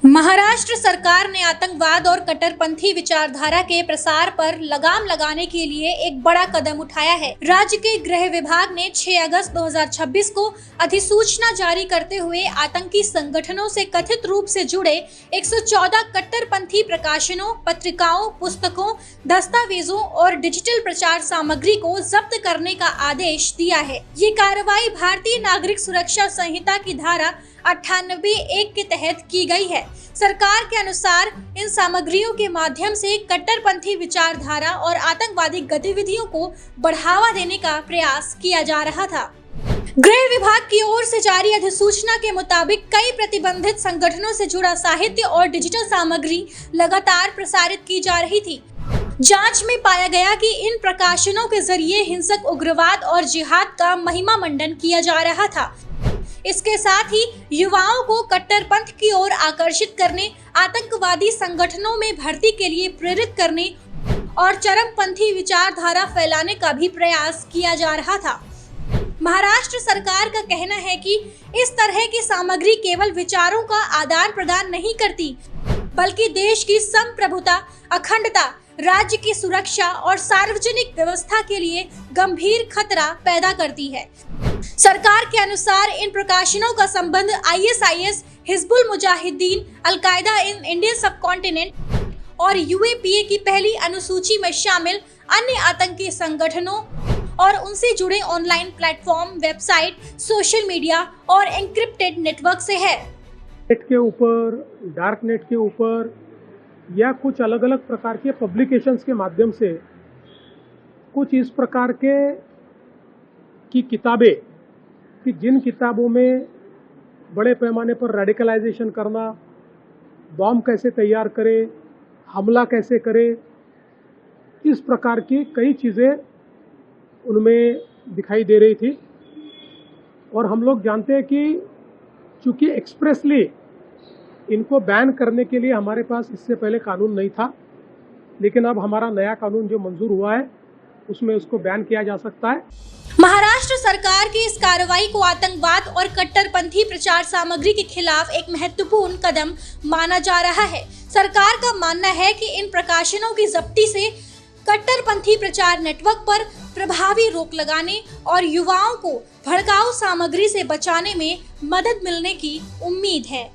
महाराष्ट्र सरकार ने आतंकवाद और कट्टरपंथी विचारधारा के प्रसार पर लगाम लगाने के लिए एक बड़ा कदम उठाया है। राज्य के गृह विभाग ने 6 अगस्त 2026 को अधिसूचना जारी करते हुए आतंकी संगठनों से कथित रूप से जुड़े 114 कट्टरपंथी प्रकाशनों, पत्रिकाओं, पुस्तकों, दस्तावेजों और डिजिटल प्रचार सामग्री को जब्त करने का आदेश दिया है। ये कार्रवाई भारतीय नागरिक सुरक्षा संहिता की धारा 98(1) के तहत की गई है। सरकार के अनुसार इन सामग्रियों के माध्यम से कट्टरपंथी विचारधारा और आतंकवादी गतिविधियों को बढ़ावा देने का प्रयास किया जा रहा था। गृह विभाग की ओर से जारी अधिसूचना के मुताबिक कई प्रतिबंधित संगठनों से जुड़ा साहित्य और डिजिटल सामग्री लगातार प्रसारित की जा रही थी। जांच में पाया गया कि इन प्रकाशनों के जरिए हिंसक उग्रवाद और जिहाद का महिमा मंडन किया जा रहा था। इसके साथ ही युवाओं को कट्टरपंथ की ओर आकर्षित करने, आतंकवादी संगठनों में भर्ती के लिए प्रेरित करने और चरमपंथी विचारधारा फैलाने का भी प्रयास किया जा रहा था। महाराष्ट्र सरकार का कहना है कि इस तरह की सामग्री केवल विचारों का आदान प्रदान नहीं करती, बल्कि देश की संप्रभुता, अखंडता, राज्य की सुरक्षा और सार्वजनिक व्यवस्था के लिए गंभीर खतरा पैदा करती है। सरकार के अनुसार इन प्रकाशनों का संबंध ISIS, Hizbul Mujahideen, al Qaeda in Indian subcontinent और UAPA की पहली अनुसूची में शामिल अन्य आतंकी संगठनों और उनसे जुड़े online platform, website, social media और एन्क्रिप्टेड नेटवर्क से है। नेट के ऊपर, डार्क नेट के ऊपर या कुछ अलग अलग प्रकार के पब्लिकेशंस के माध्यम से कुछ इस प्रकार की किताबें कि जिन किताबों में बड़े पैमाने पर रेडिकलाइजेशन करना, बॉम्ब कैसे तैयार करे, हमला कैसे करे, इस प्रकार की कई चीज़ें उनमें दिखाई दे रही थी। और हम लोग जानते हैं कि चूँकि एक्सप्रेसली इनको बैन करने के लिए हमारे पास इससे पहले कानून नहीं था, लेकिन अब हमारा नया कानून जो मंजूर हुआ है उसमें उसको बैन किया जा सकता है। महाराष्ट्र सरकार की इस कार्रवाई को आतंकवाद और कट्टरपंथी प्रचार सामग्री के खिलाफ एक महत्वपूर्ण कदम माना जा रहा है। सरकार का मानना है कि इन प्रकाशनों की जब्ती से कट्टरपंथी प्रचार नेटवर्क पर प्रभावी रोक लगाने और युवाओं को भड़काऊ सामग्री से बचाने में मदद मिलने की उम्मीद है।